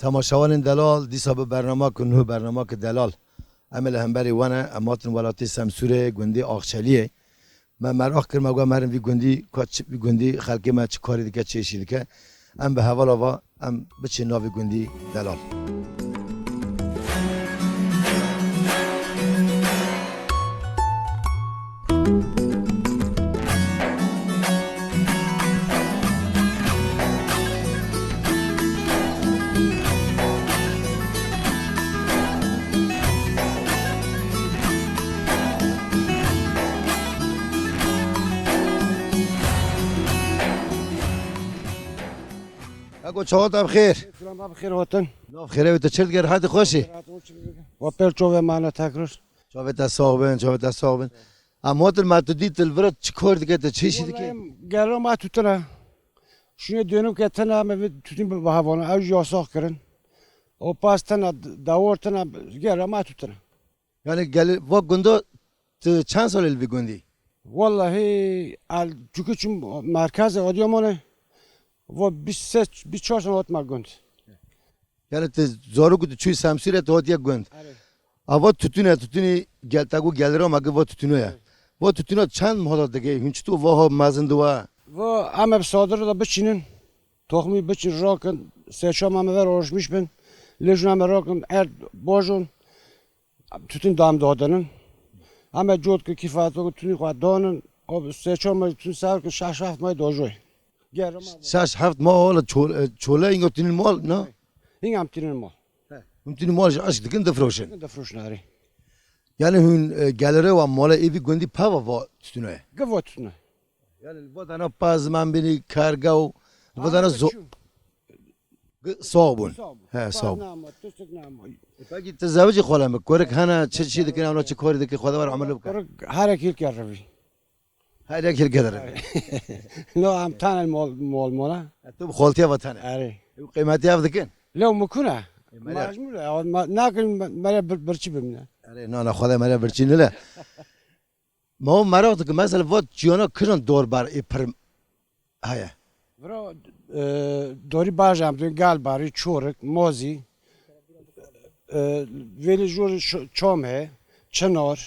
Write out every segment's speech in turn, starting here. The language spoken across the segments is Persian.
تماشاوان دلال دیسا به برنامه کنه برنامه که دلال عمل همبری وانه اماتن ولاتی سمسوره گندی آخشلیه من مراخ کردم اگه مریم وی گندی خلقی ما چه کاری دیگه چه چیزی دیگه ام به حوالا و ام بچه ناوی گندی دلال اگه چهات بخیر سلام بخیر هاتن ناف خیره و چرت گر حد خوشی و پرچو معنا تکرر چاوت ساقبن اما تل ماتدی تل ورد چیکار دیگه تا چه چیزی که گرم ما توتنا شنو دونم که تنا ما توتیم به هوانه او جاساخ کردن او پاس تنا داور تنا گرم ما توتنا یعنی گل و گنده چند سال الوی گندی والله ال çünkü merkez Adıyaman'ı و 24 سال ما گند یعنی ت زارو کد چوی سمسیره تو هات یک گند اوا توتونی گل تاگو گلرا مگه و توتونو یا و توتونو چند مهلت دیگه هنچ تو واه مازندو و اما صادر da بچینن تخمی بچین راکن سه شام هم ver oruçmuş ben lejun هم راکن باجون توتین دام دادنن اما جود که کفایت و توتونی خود دانن او سه شام توتین سر که 6-7 ماه دوجوی شش هفت ماه حالا چوله اینگا تونی مال نه این هم تینن مال تونی مالش عشق دیگه دفروشن دفروشن هری یعنی هون گلره و مال ایوی گندی پاوا و توتونو گوتونه یعنی ودانا پاز من بینی کارگاو ودانا صابون ها صاب پاکی تزوجی خالم کورک هنا چه چیزی کنه اونا چه کاری دیگه خدا بر عمل بکن هر کی کرده هر یک کدره لو هم تان المال ماله تو خالتي وطنه اره قيمتي افدكن لو مكونه مجموعه ناكل مرا برچی بمونه اره نه خدا مرا برچی نه ما هو مرا که مثلا وقت جیانا کردن دور بر پر هیا برا دوری باجام دون گال باری چورک موزی ولی جور چامه چنار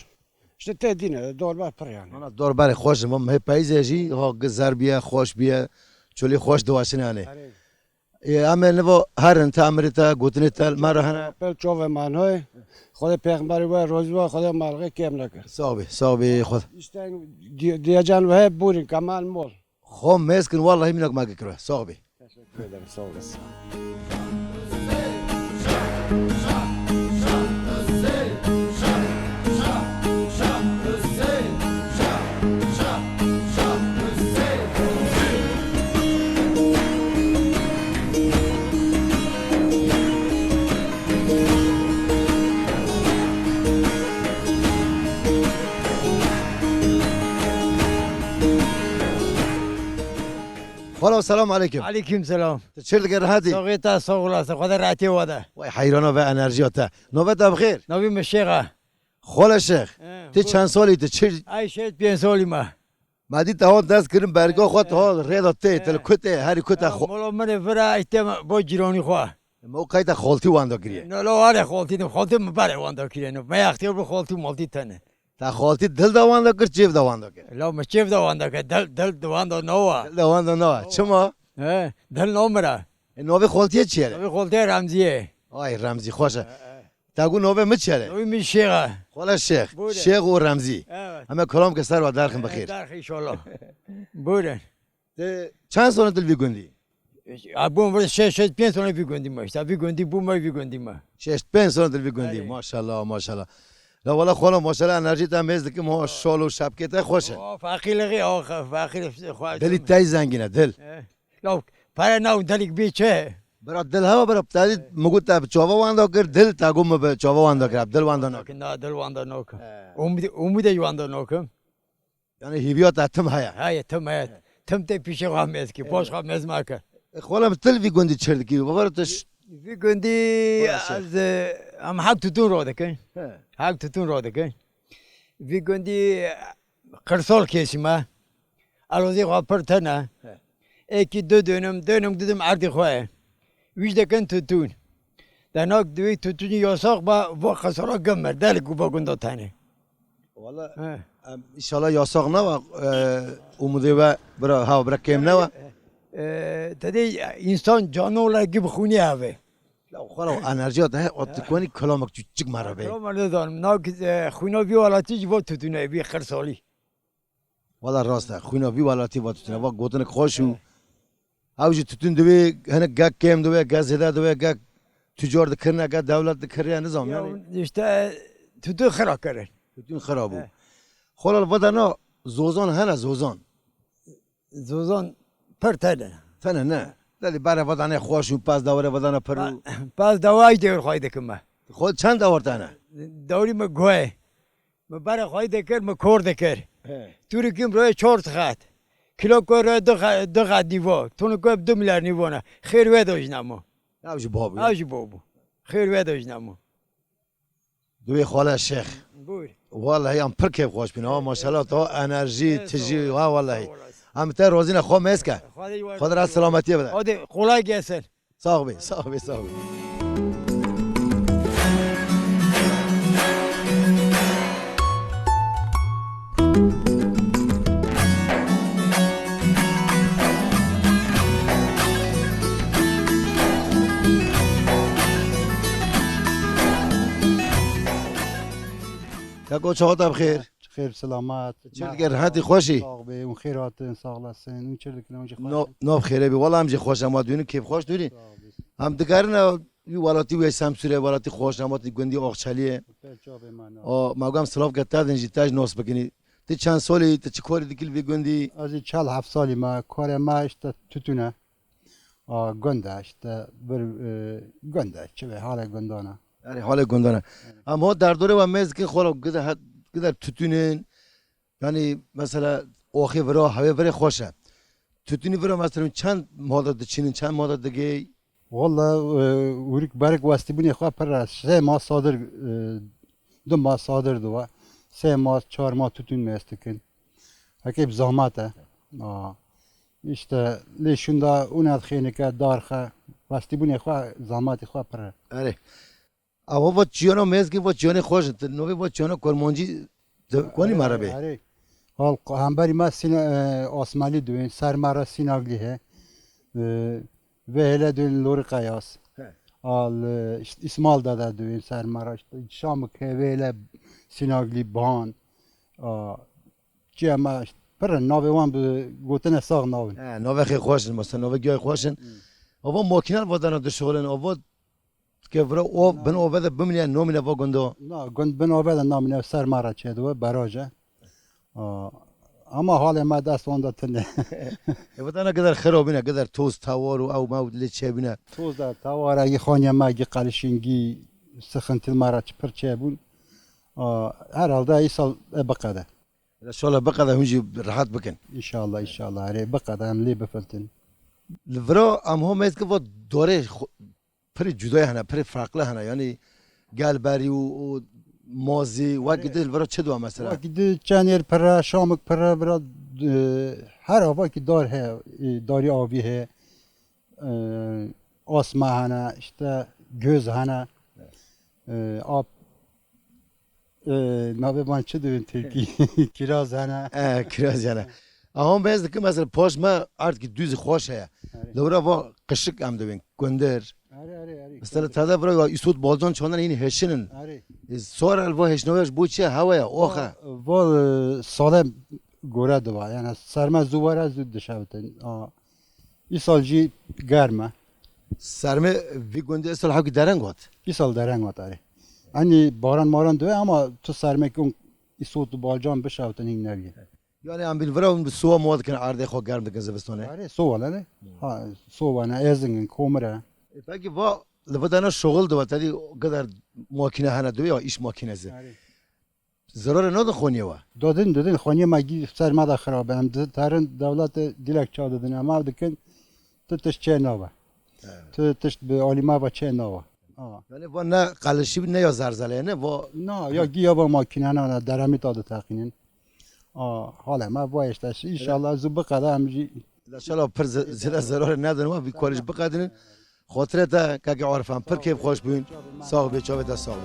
işte tedine doğru par yani. انا دور بر خوش مم هي پایزی ها گزر بیا خوش بیا چولی خوش دواشنانه اما نو هر انت امریتا گوتنی تل مرا هنا پر چوب مانوی خود پیغمبری و روز و خود مالگه کم نکرد. صابي خود işte diyeceğin ve burin kamal mol. خو مسكن والله منك ما كره صابي Teşekkür ederim sağ olasın. خلاص السلام عليكم علیکم سلام چرت گر هادي ساقیتا ساق ولاست خدا راحتی واده وای حیرانا و انرژیاتا نوبت بخیر نوی مشیقه خاله شیخ تی چند سالی تی چه ای شد 5 سالی ما مادی تا دست کردم برگا خود ها ریدا تی تل کته هری کته خو مولا من فرا ایتم با جیرانی خواه موقعی تا خالتی واندا گریه نه لا آره خالتی مبره واندا کردن ما اختیار به خالتی مالتی تنه تا خالتی دل دا واندا کرد جیب دا واندا کرد لا مچیف دا واندا کرد دل دا واندا نوا دل دا واندا نه چما دل نامره نوبه خالتی چیه نوی خالتی رمزیه آی رمزی خوشه تا گو نوبه مچیه نوی مشیقه خاله شیخ شیخ و رمزی همه کلام که سر و درخم بخیر درخ انشالله بودن چند سال دل بیگوندی بوم ورد 5 سال بیگوندی ما است بیگوندی بوم بیگوندی ما 5 سال دل بیگوندی ماشاءالله لا والله خاله ماشاءالله انرژی تا میز که ما شال و شبکت خوشه فقیلقی آخه فقیل خواهد دلی تای زنگینه دل لا پر نو دلیک بیچه برا دل ها برا تادی مگو تا چاوا واندا کر دل تا گم به چاوا واندا کر دل واندا نه نه دل واندا نوکم امید واندا نوکم یعنی هیویات اتم هیا های تم ته پیش خواهم کی باش خواهم از ماکر خاله تل وی گوندی چرد کی بابرتش وی گندی از ام حق تون رو دکن حق تون رو دکن وی گندی قرصال کسی ما الوزی خواپر تنه اکی دو دönüm dedim ardı خواه ویش دکن تون دناک دوی توتونی یاساق با و خسارا گمر دل کو با گندا تنه والا انشالله یاساق نه و umude و برا ها برا کم نه و تدی انسان جانولا gibi خونی اوه خلا انرژی ده ات کنی کلامک چیک مرا به کلام ندارم ناک خونا بی والاتی جو توتونه بی خرسالی والا راسته خوینا وی والاتی و توتونه و گوتن خوشو اوجی توتون دوی هنه گک کم دوی گز زده دوی گک تجار دکرنه گک دولت دکریه نظام یا یعنی işte توتو خرا کرن توتون خرابو خلال ودنا زوزان هنه زوزان زوزان پر تنه تنه نه دلی برای ودانه خوشو پس دوره ودانه پرو پس دوای دور خواهی دکم خود چند دور تنه دوری ما گوه ما برای خواهی دکر ما کور دکر توری کم روی 4 خط کیلو کور روی 2 خط نیوا تونو کوب 2 میلیارد نیوانه خیر وی داشت نمو اوجی بابو آجی بابو خیر وی داشت نمو دوی خاله شیخ بور والله هم پر کیف خوش بینه ماشاءالله تو انرژی تجی ها والله هم تا روزینه خو مسکه خدا را سلامتی بده hadi kolay gelsin sağ ol bey sağ ol bey sağ ol bey Kako çağa da bxir. خیر سلامت چردگر راحتی خوشی ساق به اون خیراتن ساغلسن اون چردگر اونجا نو خیره بی والله همجه خوش آمد بینیم کیف خوش داری هم دگرنه یه والاتی وی سمسوره والاتی خوش آمد گندی آخچالیه مگم سلاف گتا دنجی تاج نوس بکنی تی چند سالی تی چی کاری دیگه وی گندی از 47 سالی ما کار ما işte tütüne gönde işte bir gönde çeve hala göndana yani حال گندانه اما در دوره و مز که خلا قدر تتونین yani mesela اوخی ورا هوا ور خوشه تتونی ورا مثلا چند ماده چینین چند ماده دیگه valla urik barik vasti buni خوا پر سه ما صادر دو ما صادر دو سه ما 4 ما tütün mestekin hakip zahmete işte leşunda unat xenike darxa vasti buni خوا zahmati خوا پر آره اما با چیانو مز که با چیانه خوش نوی با چیانو کرمانجی کنی مرا به آره حال همبری ما سینا آسمالی دوین سر مرا سیناگلی he ve hele dün lori kayas al işte İsmail da dün ser mara işte Şamık ve hele sinagli ban cema per nove wan bu gotene sağ navin نوی خیلی خوشن مثلا نوی گیاه خوشن اما ماکینال ودانا دشغلن اما که ورا او بن او بده بملیه نومیله با گندو na gond ben oveda namine ser mara çedu baraja ama hale ma dest onda tane ودانا قدر خرابینه قدر توز توار و او ما لیچه بینه toz da tavara yıkhanya magi qalişingi sıxıntı mara çıpır çebun herhalde isal bakada ان شاء الله بقى هنجي راحت بكن inşallah inşallah are bakada hem li befaltin الفرا ام هم از که و دوره پر جدای هنه پر فرقله هنه یعنی گل بری و مازی و گده الفرا چه دو مثلا vakidi çanyer para şamık para biraz her hava ki dar he dari avi he asma hana işte göz hana ab nabe ban çı dövün Türkiye kiraz hana kiraz yani اما بعض که مثلا پاش ما ارد که دوز خوش هست لورا و قشق هم دوین گندر مثلا تازه برای ایسود بالزان چندان این هشنن سوار الوا هشنوش بود چه هواه آخه val sale gore dova yani serme zuvara zud dışavten isalci germe سرمه وی گنده اصلا حقی درنگ هات isal dereng atari hani baran maran döve ama tu sermek un isot balcan bişavten in nevi yani هم بیل ورا اون سوا مواد کنه عرضه خو گرم دکن زبستونه Are sovala ne? Ha sovana ezingin komre. peki va لبدانا شغل دو تدی قدر ماکینه هنه دو یا ایش ماکینه ضرر نده خونیه و Dedin khoniye ma gi serma da kharabe hem tarın devlet dilek çadedin ama dikin tütüş çenava. Tütüş be alima va çenava. yani va ne qalışib ne ya زرزله نه va No ya giya va makine na deramit adı takinin. Hala ma va işte inşallah zubba kadar amji ان شاء الله پر زیاد ضرر نداره ما بی کارش بقدرین خاطرت که عارفم پر کیف خوش بین ساق به چاوه تا ساق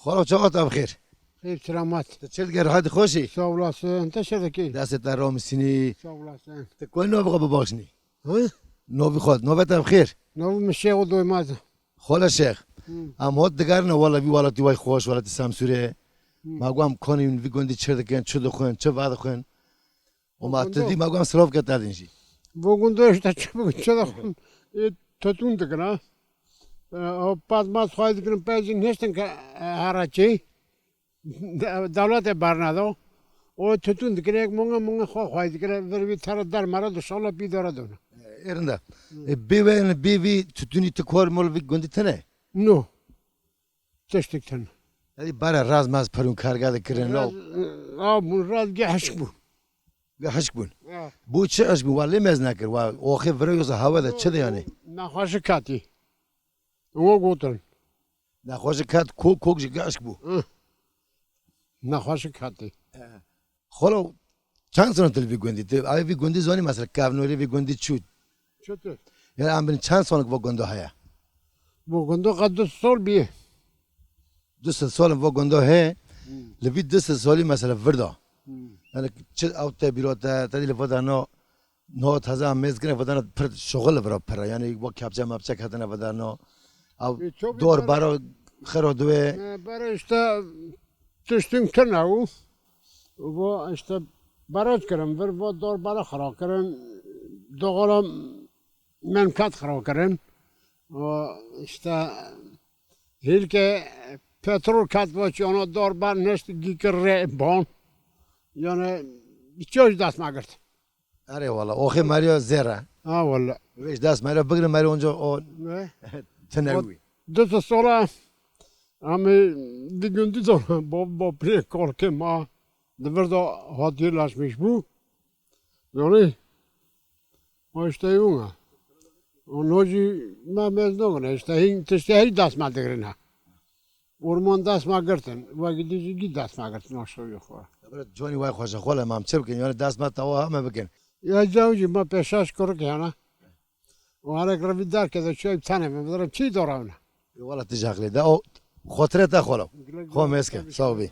خلاص چاقات بخیر خیر سلامت چل گر حد خوشی sağ olasın teşekkür دست در راه مسینی sağ olasın تکوی نو بقى بباخشنی ha نو بخواد نو بتم بخیر ne bir şey oldu duymaz خلا شیخ ام هات دگر نه والا وی والا وای خوش والا سمسوره ما گوام کنیم وی گندی چه دکن چه دخون چه بعد خون و ما تدی ما گوام صراف کردین جی bugün de işte çabuk tutun dıkına o pazmaz faydıkın pezin neşten haraçı devlet barnado o tutun dıkına munga faydıkına ver bir taradar mara da şalla bir dara dön yerinde bir vi tütünü tıkor mol vi göndi tane no teştikten hadi bara raz maz perun kargada kirin lo bu raz gehaş bu haşk bun bu çe aşk bu vallahi mez nakir va oxi veriyorsa havada çe de yani nahaşı kati o gotun na hoş kat kok ji aşk bu nahaşı kati خلا چند سال تل وی گندی ته آیا وی گندی زانی مثلا کاونوری وی گندی چود Kötü. یعنی ام بین چند سال وی گندو هیا Bugün de kadar sor bir. دو سال وی گندو هه لبی دو سالی مثلا وردا یعنی چه اوت بیروتا تدی لفظا نو تازه میز کنه ودانا پر شغل برا پر یعنی و کپچه مپچه کردن ودانا او دور برا خرو دوه Böyle işte düştüm tırnağı. Bu işte baraj kırım, bir bu doğru bara xara kırın, doğru menkat xara kırın. O işte hilke petrol kat var ona doğru bar neşte gikre bon. Yani hiç dast magert. اره والا اوخی ماریا زیرا Ha valla. ویش دست ماریا بگیرم ماریا اونجا او Ne? تنوی Dört sonra ama bir gündü sonra bu pek korkum ha. Burada hatırlaşmış bu. Yani o işte yunga. Onoji ma mezdogna işte hin testehi dasma degrina. Orman dasma gerten. Ve gidici gid dasma gerten aşağı yukarı. جونی وای خوشه خاله مام چه بکن یعنی دست ما توا همه بکن Ya zavcı ma peşaş koruk yana. O ara gravidar ke de çöp tane mi? Bunlar çiğ doravna. والا تجاکلی دا او خاطره تا خاله خو مسکه صاحبی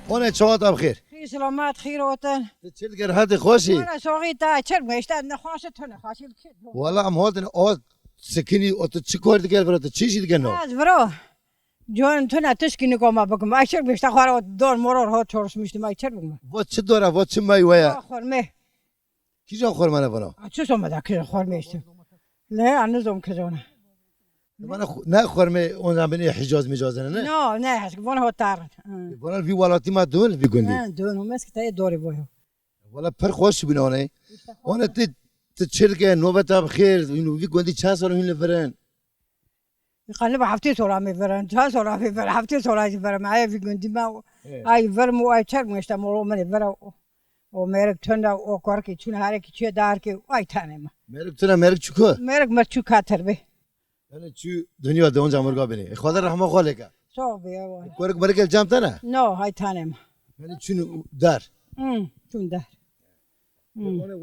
اون چهات بخیر خیر سلامت خیر وطن چل گر حد خوشی وانا سوقي تا چرم گشت نخواست تو نخواست والا ام هاتن او سکنی او تو چی کار دیگر برات چی شید کنو از برو جون تو نتش کی نگاه ما بگم اکشر گشت خوار دور مرور ها چورس میشته ما چرم بگم و چه داره و چه مای ویا خورمه کی جا خور منه بنا چه سوم دا کی خورمه است نه انزوم کزونه من نه خورمه اون زمینی حجاز میجازنه نه نه نه هست وانا ها تار والا وی والاتی ما دون وی گندی نه دون هم است که تا دوری بویو والا پر خوش بینونه اون تی چل که نوبت بخیر اینو وی گندی چند سال این لفرن قلب هفته سولا میبرن چند سولا میبرن هفته سولا میبرن ای وی گندی ما ای ورم و ای چرم گشت مرو من برا o merek tönda o korki çün hareki çe dar ki ay tane ma مرک تو نه مرک چکو merek ma çu katır be یعنی چی دنیا دون جامرگا بینی خدا رحمه خاله که so be ya kork برکل جام تا نه no ay tane ma یعنی چون در çün dar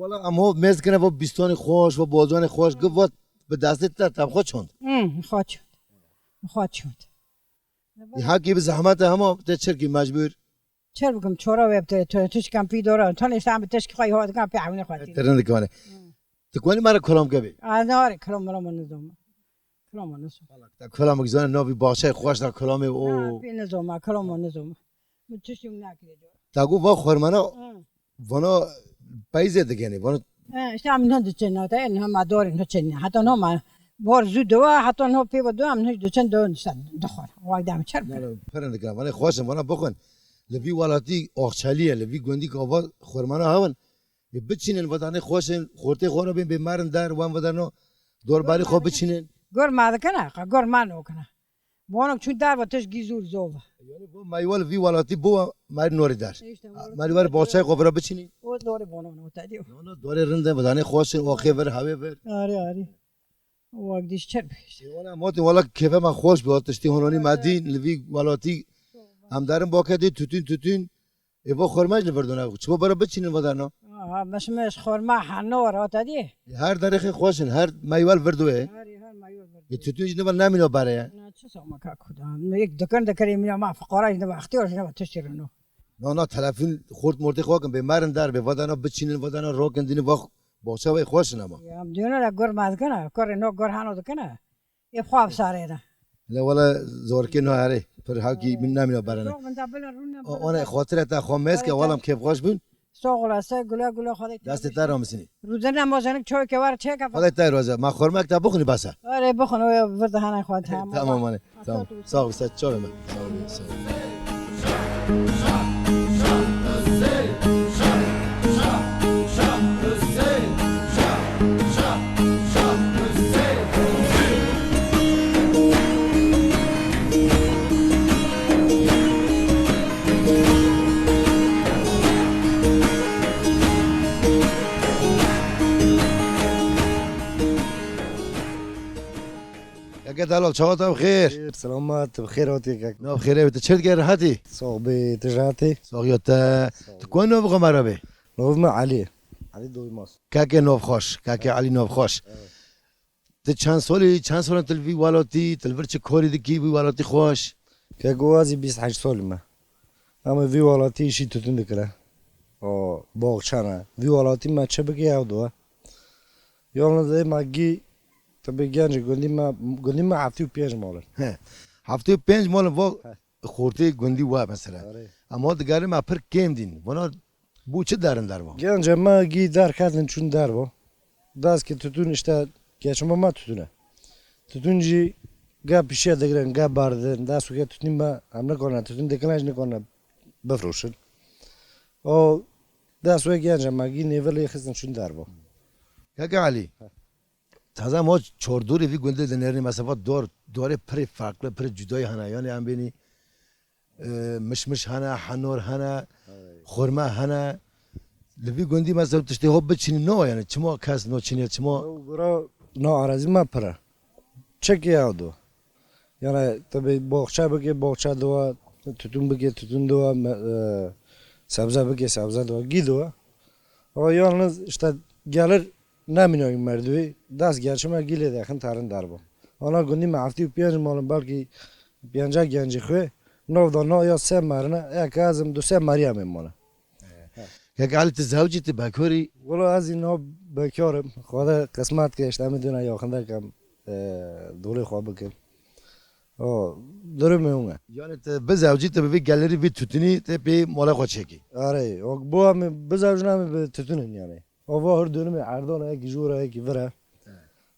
والا اما مز کنه و بیستان خوش و بازان خوش گفت به دستت تا تب خود چوند خواهد ها کی به زحمت همه ته چرکی مجبور چرا بگم چورا وبته تو تشکم پی دورا تو نشتم تشک خواهی ها دکم پی عونه خواهدی ترند کنه تکونی مرا کلام کبی آره کلام مرا منظوم کلام منظوم تا کلام گزان نوی باشه خوش تا کلام او پی نظوم کلام منظوم متشم نکرده. تاگو وا خورمانا وانا پایزه دگنی وانا işte amin hadi çenne de en hem adorun hadi çenne. Hatta no ma bor zudo hatta no pivo do amin hadi çenne do işte dخل. وای دم چرب. پرند کنم وانا خوشم وانا بخون لبی والاتی آخچالیه لبی گندی که آوا خورمانا هون بچینن ودانه خوشن خورته خورا بین بیمارن در وان ودانو دور باری خوب بچینن Gör ma da kana, gör ma no kana. Bono çün dar va teş gizur zova. یعنی بو مایوال وی والاتی بو مار نوری در İşte ماری وار باچای قبرا بچینی o doğru bono no ta diyor. نو دوره رنده ودانه خوشن اوخه ور هاوی ور Ari. O akdiş çerb. وانا موتی والا کیفه ما خوش بیاد تشتی هونانی مدین لوی والاتی هم دارم با کدی توتین ایوا خورماج لبردونه چبا برا بچینن ودانو Ha mesmes xorma hanor o ta diyor. هر دریخ خوشن هر مایوال وردوه Ari her mayor ver. یه توتین جنبال نمینو باره Ne çesa ma ka kudan. Ne ek dükkan da karayım ya ma fqara ne vakti or ne teştirino. نه تلفین خورد مرتی خواکن به مارن در به ودانو بچینن ودانو روکن دینی واخ باچا وی خوشن اما Ya diyor la gör ma da kana. Kor no gör hano da kana. E khwaf sare da. لا ولا زورکی نه هره پر هاکی من نمینو بارنه Çok ben tabela runa. آن خاطر تا خامس که والام کیف خوش بین Soğulasa güle خدا. دست تا رامسینی روزه نمازنک چای که وار چه کفا. خدا تا روزه ما خورمک تا بخونی بسه آره بخون و ورده هنای خود هم. تمام مانه تمام ساق بسه چاوه من اگه دلال چاوتا بخیر سلامت بخیر آتی که نه بخیره بیت چرت گر راحتی صاحب تجارتی ساقیات تکون نو بخو مرابه نوم علی دوی ماست که نو خوش که علی نو خوش ته چند سال تلوی والاتی تلور چه کاری دکی وی والاتی خوش که گوازی 28 سال ما اما وی والاتی شی تتون دکره او باغچانه وی والاتی ما چه بگی او دو یالنا ده مگی تا بگنج گندی ما هفتی و 5 مالن هفته 5 مال و خورده گندی و مثلا اما دیگری ما پر کم دین ونا بو چه درن در و گنج ما گی در کردن چون در با دست که تتون işte geçme ma tütüne. Tütüncü ga pişe degren ga barden da su ga tütün ma amna kona tütün dekanaj ne kona befroşun. O da su genç ma gi neveli xizin şun darbo. که علی تازه ما چوردوری وی گنده دنیرنی مسافت دور پر فرقل پر جدای هنه یعنی هم بینی مشمش هنه حنور هنه خورمه هنه لوی گندی مثلا تشتی هوب بچینی نو یعنی چما کس نو چینی چما Bura no arazi ma para. Çek ya do. Yani tabi boğça bege boğça doğa, tütün bege tütün doğa, sabza bege sabza doğa gidoğa. O yalnız işte gelir ne minayım merdüğü, ders geçime gile de yakın tarın darbo. Ona gündü me hafti u 5 malum belki 5 genci xwe, nov da no ya 3 marına, ya kazım 2 mariya memona. که علی تزوجی تی بکوری Valla az این ها بکارم خدا قسمت که اشتم میدونه یا خنده کم دوله خواب بکن دارم میونه یعنی تی بزوجی تی بی گالری بی توتینی تی بی مالا خود چکی آره bu هم بزاوج نمی به تتونن yani hava her dönemi Erdoğan'a ki jura ki vere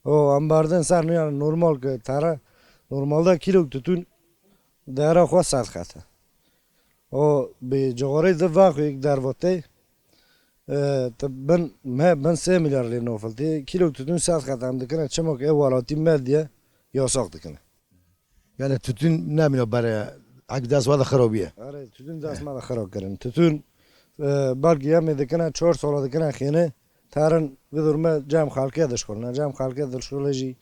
o ambardan sar ne yani normal ki tara normalde kilo tütün değera خواست ساعت خاطر o به جواری ده واقع یک دروته ben 3 milyar lira nofalti kilo tütün saat katam dikene çamak ev valatim medya yasak dikene. یعنی توتین نمینا برای اگه دست وادا خرابیه Are tütün das ma da xarab karen. Tütün belki yeme dikene 4 sala dikene xine tarın vidurma cam xalqiya dışkolna cam xalqiya dışkolaji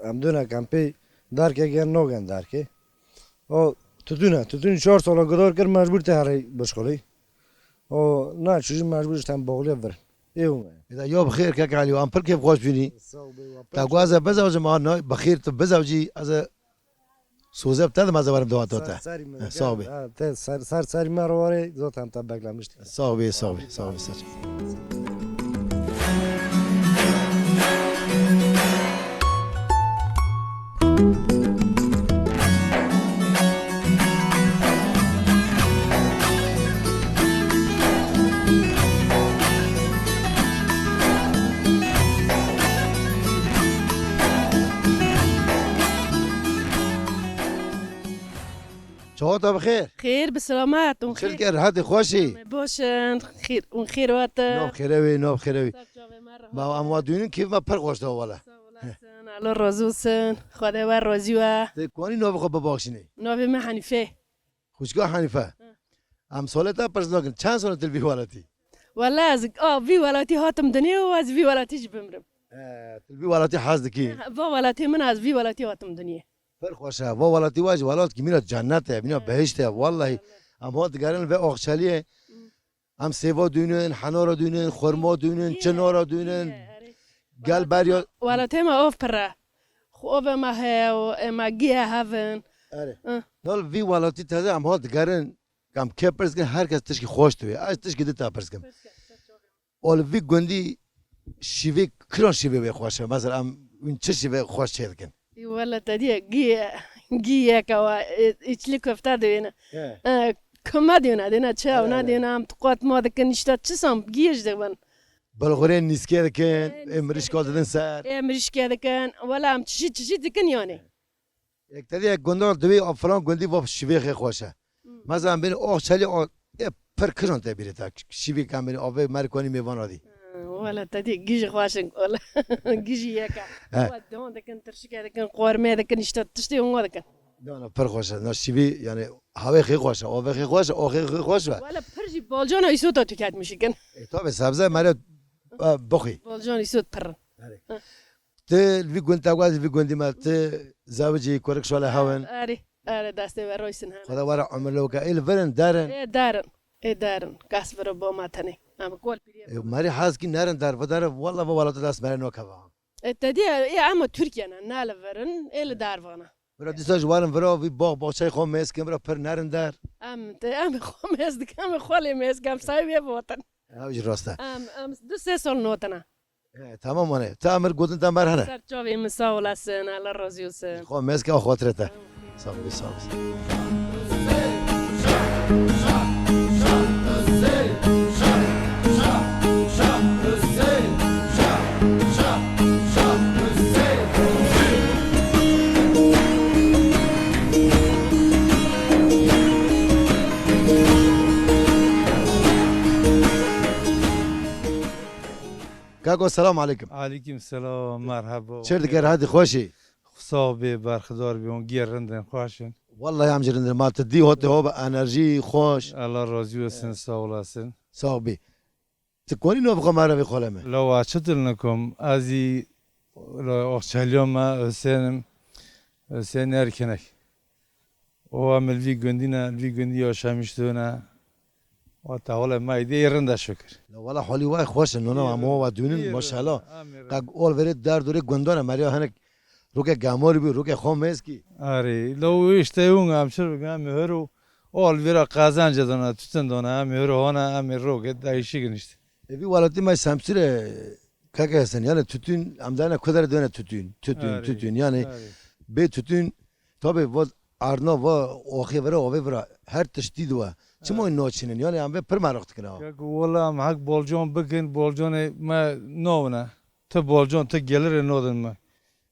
amduna kampi darke gen nogen darke. O tütün 4 sala kadar kır mecbur tehari dışkolay. O ne çocuk mecbur işten bağlıya ver. Ev اذا یو بخیر که علی و ام پر کیف خوش بینی تا گوازه بزوج ما نه بخیر تو بزوجی از سوزه بتاد ما زبرم دوات دوتا صاحبی سر مراره zaten tabi beklemiştik. صاحبی چهار تا بخیر خير بسلامات خیر وخير که راحت خوشی باشن خير ونخير وات نو خیره وی نو خیره وی ما اما دونین کیف ما پر خوشته والا على الرزوسن خدا ور رازيوا تی کوانی نو بخو ببخشینی نوبي ما حنيفه خوشگاه حنیفه ام سالتا پرسناکن چند سال تلوی والاتی والله از في ولاتي هاتم دنيا واز في ولاتي جبمرم تلوی والاتی حاز دکی با ولاتي من از في ولاتي هاتم دنيا پر خوشه و والاتی واج والات کی میرا جنته میرا بهشته والله اما دگرن و آخشالیه ام سیوا دونن حنارا دونن خرما دونن چنارا دونن گل بریا ولاتي ما اوف برا خوب ما هي ما جيه هافن اره نال وی والاتی تازه اما دگرن کم که پرس کن هر کس تشکی خوش توی از تشکی دتا پرس کن اول وی گندی شیوه کران شیوه به خوشه مثلا ام این چه شیوه خوش چه کن ولا تدي جيه كوا اتلك افتا دينا كما دينا تشاو نادينا ام تقوت ما دك نشتا تشسم جيش دبن بلغوره نیسکه کن امریش کال دادن سر مش كذا كان ولا ام تشي دكن يعني یک تری گندار دوی افران گندی و شیوه خیلی خوشه مثلا بین آخ چلی پر کران تبیره تا شیوه کم بین آوه مرکانی میوان آدی ولا تدي جيش خواشن ولا جيش ياكا ودون دكن ترشك دكن قورمه دكن نشتا تشتي هو دكن نه پر خوشه نه شیوه یعنی هوا خیلی خوشه آوه خیلی خوشه آخ خیلی خوشه ولا برجي بالجون يسوت تكاد مشكن تا به سبزه مرا بخی بالجون يسوت بر ته وی گند تاگاز وی گندی ما ته زوجی کرک شواله هاون اره دسته ورويسن خدا ورا عمر لو که ایل ورن دارن دارن كاس برو بوما تاني ام قول ماری حاز کی نرن دار و دار والله و والله دست مرا نو کوا تدي يا عم تركيا نال ورن ال دارفانا برا دیساج وارن ورا وی باغ باچای خو مس کم برا پر نرن دار ام خمس دكام خولي مس كام سايبي بوطن اوج راسته ام دو سه سال نوتنا تمام مانه تا امر گودن تا مر هنه سر جوي مساولا سن على الرزيوس خو مس که خاطرته سلام سلام کاکو سلام علیکم علیکم سلام مرحبا چرا دیگر هادی خوشی صاحب برخدار بیون گیرندن خوشن والله هم جرند ما تدی هات ها به انرژی خوش الله راضی و سن ساو لاسن صاحبی تکونی نو بخوام عربی خالمه لو اچتل نکم ازی اخچالیام ما حسین ارکنک او عمل وی گندینا وی گندی آشامیشتونه و تعالی ما ایده ایرنده شکر والله حالی وای خوش نونا ما و دونین ماشاءالله قاق اول ورد در دوره گندانه مریا هنک روکه گامور بی روکه خام کی آره لو işte اون همشر بگم مهرو اول ویرا قازانج دانا تutun دانا مهرو هانا ام روکه değişik işte bir valati ma samsire kaka hasan yani tütün amdana kadar döne tütün yani be tütün tabi bu arna va ohi vera ove vera her tiştid va çimo noçinin yani am ve per maraqt kina والله am hak boljon bugün boljon ma novna te boljon te gelir nodun ma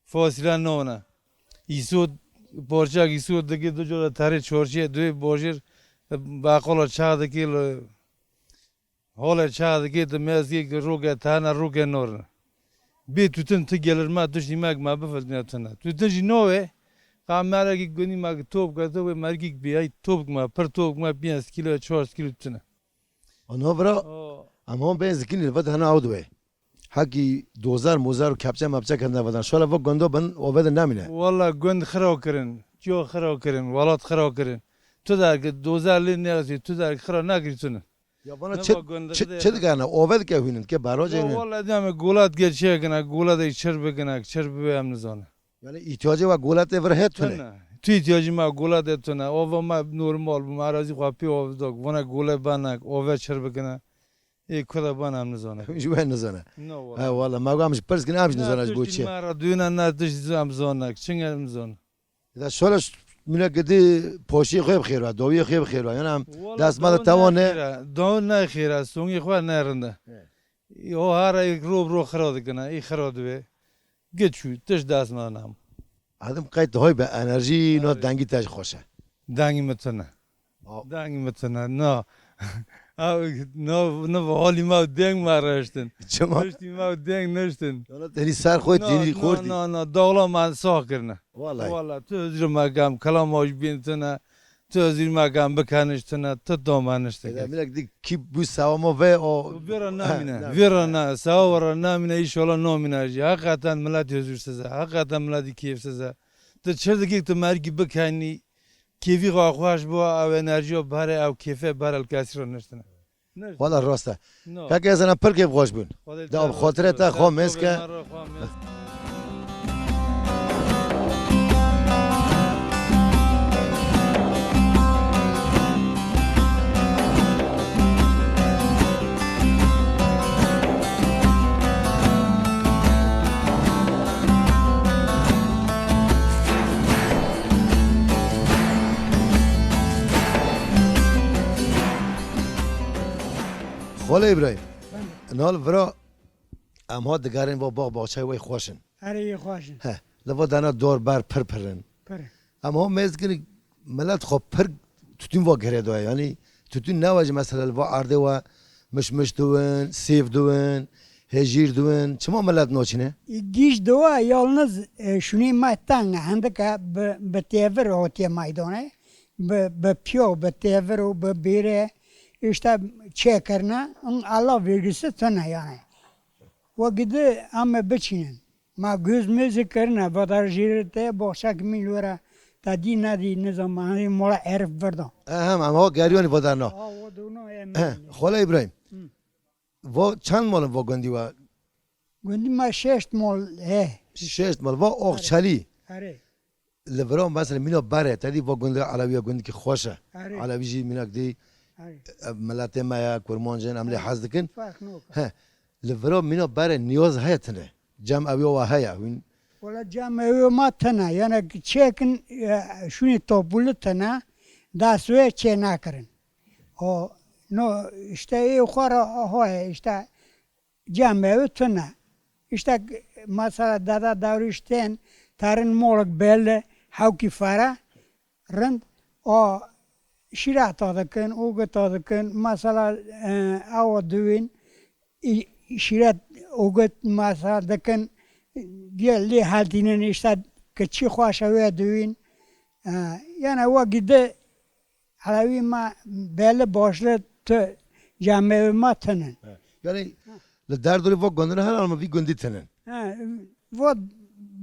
fosila novna isud borjak isud dagi dojo tare chorche due borjir baqolo çağdaki hola çağdaki de mezgi ruge tana ruge nor bir tütün te gelir ma düşni mag ma befadna tana tütün jinove kamera ki gönü mag top gato ve mergik bir ay top ma per top ma 5 kilo 4 kilo tütün ona vera ama ben zikin vat hana avdu ve haki 2000 mozar kapça mapça kanda vadan şola va gondo ben oveda namine والله گند خراب کردن جو خراب کردن ولات خراب کردن تو در که 2000 لی نیازی تو در خراب نگریتونه ya bana çet gana oved ke huynin ke baraj ne والله دام گولات geçiyor gene گولات içer begene çer be amnizone yani ihtiyacı var golat evre het tune tu ihtiyacı ma گولات etone ova ma normal bu arazi qapi ovdok bana gole banak ova çer begene kula bana amnizone jwen nazana ha valla ma gamış pers gina amş nazana bu çe mara düna nartış amzone çinge amzone da şola mine gidi poşi khayb khair va dovi khayb khair va yani dast ma tavane دون نه خیره سونگی خو نرنده او هر یک رو خراد کنه ای خراد و گچو تش دست منم adam qayt hoy be enerji no dangi taj xoşa دنگی متنه دنگی متنه نه نه به حالی ما دنگ ما رشتن چما نشتی ما دنگ نشتن دنی سر خود دینی خوردی نه داغلا من ساخ کرنه والله والله تو زیر مقام کلام آج بینتنه تو زیر مقام بکنشتنه تو دامنشتنه ملک دی کی بو سوامو و او ویرا نامینه ویرا نه ساورا نامینه ایشالا نامینه جی حقیقتا ملت حضور سزه حقیقتا ملت کیف سزه تو چه دکی تو مرگی بکنی کیفی خواهش با او انرژی بره او کیفه بره الکسی رو نشتنه والله راسته که از انا پر که خوش بون دا خاطره تا خواه مسکه خاله ابراهیم نال ورا ام ها دگرین و باغ باغچه وی خوشن آره خوشن ها لوا دانا دور بر پر پرن پره ام ها مزگنی ملت خو پر توتین وا گره دوه یعنی توتین نواج مثلا وا ارده و مش دوون سیف دوون هجیر دوون چما ملت نوچینه گیش دوا yalnız şunu mattan handaka be tever hotiye maydane be pyo be tever o be bire işte çekerna Allah vergisi tane yani. O gide ama beçinin. Ma göz müzik karna vadar jirte boşak milora tadi nadi ne zamanı mola erf verdo. هم ها گریانی وا درنا O dono خاله ابراهیم وا چند مال وا گندی و Gündü ma şeşt mol he. شش مال وا اوخچلی Are. لورا مثلا مینا بره تدی وا گند علوی گند کی خوشه آره. علوی جی مینا دی Are. ملت ما یا کرمانجن عمل حز دکن Fark nok. ها لورا مینا بره نیاز هیتنه جمع اوی و هیا وین Ola camiye matana yani çekin şunu topulu tana da suya çena kırın. O no işte yukarı hoya işte camiye tana işte mesela dada davrişten tarın molak belli havki fara rend o şirat adakın ugut adakın mesela ava düğün şirat ugut mesela dakın geldi haltinin işte küçük hoşavı düğün yani o gide halavi ma belli başlı te camiye matının یعنی لدردوری وا گندن هر alma وی گندی تنن o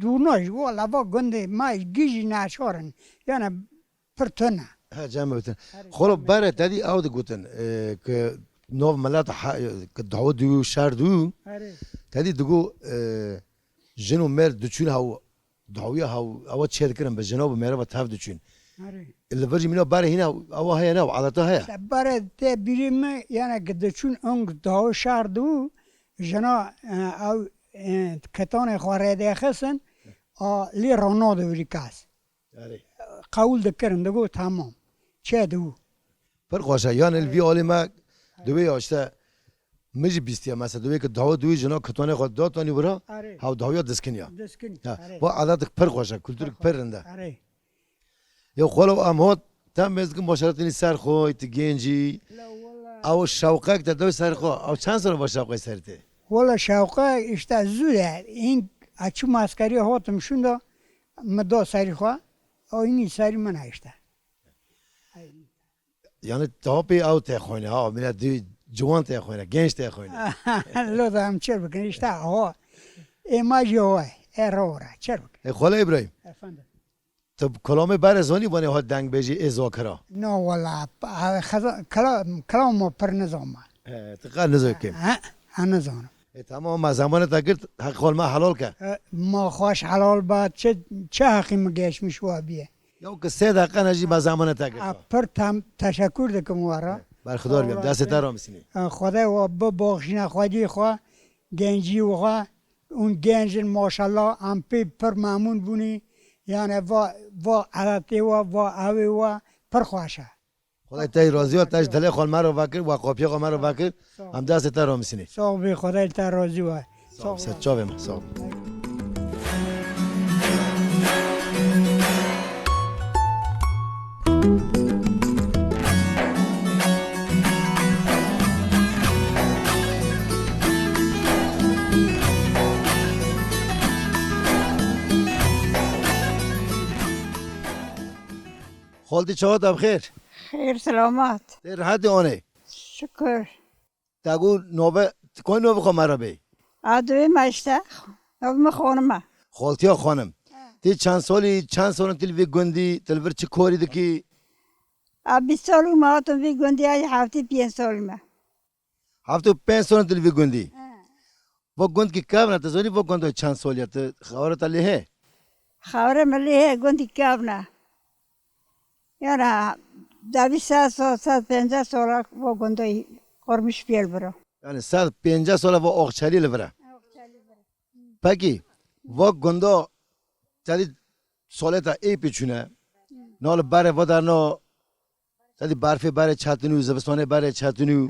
dunoj o lava günde ma gizi naşorun yani pırtına ها جمع بتن خلو بره تدی او د گوتن که نو ملت که دعوت دو شهر دو تدی دگو جنو مر دچون هاو دعوی هاو او چه کرن به جناب مر و تاف دچون اللي برجي منو بره هنا او هيا نو عادته هيا bare te birimi yani gidişün ong dağı şardu jana av ketone xwarede xesin a li rono de vrikas قول دکرن دگو تمام چه دو پر خوشه یان الوی علی ما دوی آشته مجی بیستیا مثلا دوی که دعوت دوی جنا کتونه خود داد تانی برا هاو دعوت دسکنیا دسکن و عادت پر خوشه کلتور پر رنده آره یا خلو امهات تم مزگم باشرتنی سر خوی تی گنجی او شوقه که دوی سر خو او چند سال با شوقه سرته ولا شوقه işte زوده این açı maskari hotum şunda mdo sari خوا o این sari mana işte yani تاپی او ته خوینه ها میره دوی جوان ته خوینه گنج ته خوینه لو da çer bakın işte o imaj o erora çer bakın خاله ابراهیم efendim تو کلام برزانی بانه ها دنگ بجی ازاکرا no valla kalam پر نظام تقال نزوی کم نظام تمام ما زمان تا گرت حق خال ما حلال که ما خوش حلال باد چه حقی مگهش میشوا بیه یا که 3 دقیقه نجی ما زمان تا گرت پر تشکر دکم وارا بر خدا بیام دست تا را میسینی خدا و ببخشین خودی خوا گنجی و خوا اون گنج ماشاءالله ام پر مامون بونی یعنی و عادتی و اوی و پر خوشه خدای تای راضی و تاج دل خال ما رو وکر و قاپی ما رو وکر هم دست تا را میسینی صاحب خدای تا راضی و سچاوه ما صاحب خالتی چهات بخیر خیر سلامت در حد آنه شکر تگو نوبه کوی نوبه خو مرا بی عدوی مشته نوم خانمه خالتی ها خانم تی چند سال تلوی گندی تلور چه کاری دکی 20 سال ما تو بی گندی های هفته 5 سال ما 75 سال تلوی گندی و گند کی کار نت زنی و گند چند سالیت خبرت علیه خبر ملیه گندی کاب نه یعنی 20 سال 50 سال و گندی قرمش پیل برو یعنی 150 سال و آخچلی لبره پکی و گندا تدی سالتا ای پیچونه نال بره و در نا تدی برفی بره چتنو زبستانه بره چتنو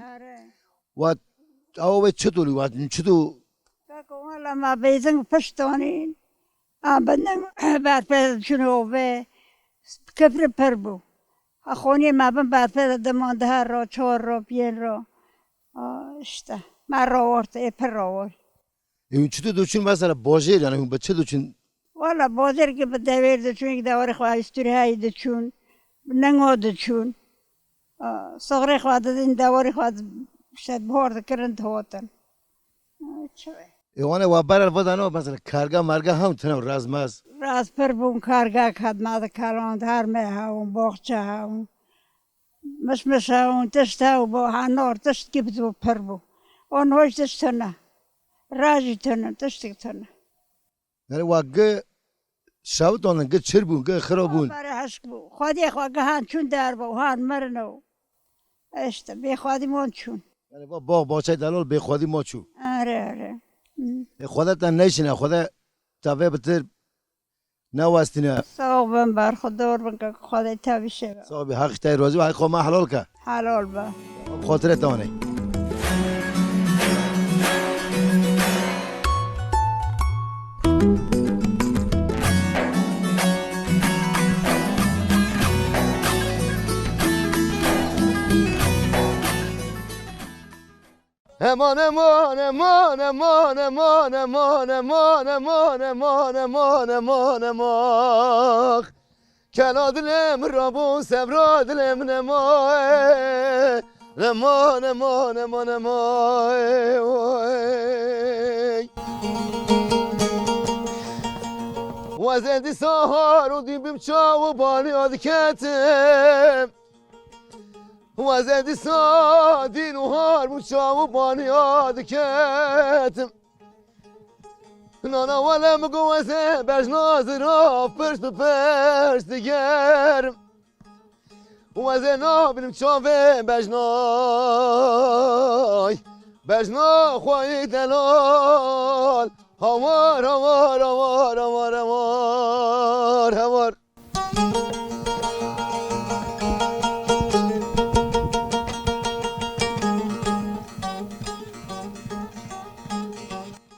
و او چطوری و چطور والا ما بیزن پشتونین بدن برفه شنو به کفر پر بو خونی ما بن برفه دمانده ها رو 4 رو 5 رو işte من رو ورد پر رو ورد این چطور دوچین مثلا باجر یعنی اون بچه دوچین والا بازار که به دویر دچون که دوار خواه استوری های دچون ننگو دچون صغری خواه دادین دواری خواه شد بورد کرند هوتن ایوانه و بر الودانو مثلا کارگاه مرگاه هم تنم رازماز راز پر بون کارگاه خدمات کاران هر مه هاون باغچه هاون مش هاون تشت هاو با هنور تشت که بدو پر بو اون هوش تشت نه راجی تنه تشت تنه یعنی واقع شاوتون گه چربون گه خرابون برای هشت بو خودی خواه گهان چون در بو هان مرنو اشته بی خودی من چون یعنی با باغ باچه دلال به خودی ما چو آره خودت نشینه خدا تابع بتر نواستینه صاحبم بر خود دور بن که خودی تابشه صاحب حق تای روزی و حق خو ما حلال که حلال با خاطر تانه امان امان امان امان امان امان امان امان امان امان امان امان کلا دلم رابون سبرا دلم نمای امان امان امان امان و زندی سهار و دیبیم چاو بانی آدکتم و زندی سادین و هار و چاو بانی آدکتم نانا ولم گوزه بجناز را پرست و پرست دیگرم و زنا بینم چاوه بجنای بجنا خواهی دلال هوار هوار هوار هوار هوار هوار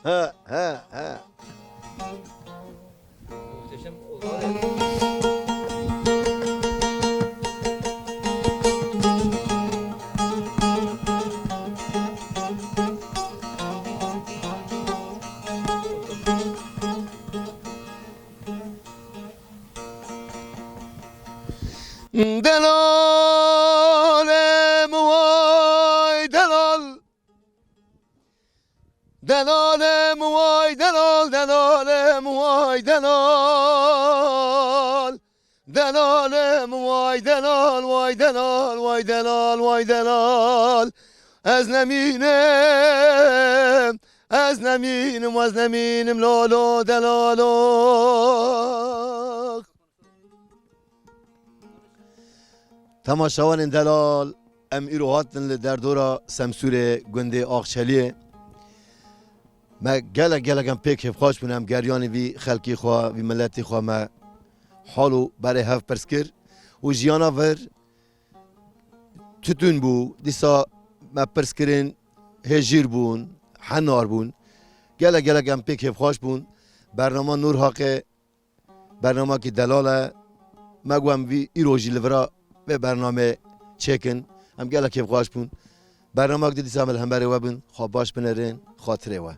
ها ها ها دلال موای دلال دلال موای دلال دلال موای دلال دلال موای دلال وای دلال وای دلال وای دلال از نمینم از نمینم از نمینم لالو دلالو تماشاوان دلال ام ایرو هاتن در دورا سمسور گنده آخشلیه ما گلگم پیک خوش بونم گریانی وی خلکی خواه وی ملتی خواه ما حالو برای هف پرس کر و جیانا ور تتون بو دیسا ما پرس کرن هجیر بون حنار بون گلگم پیک خوش بون برنامه نور حقه برنامه که دلاله ما گوام وی ایروجی لورا به برنامه چکن هم گله خوش بون برنامه که دیسا عمل هم برای و بون خواب باش بنرین خاطره و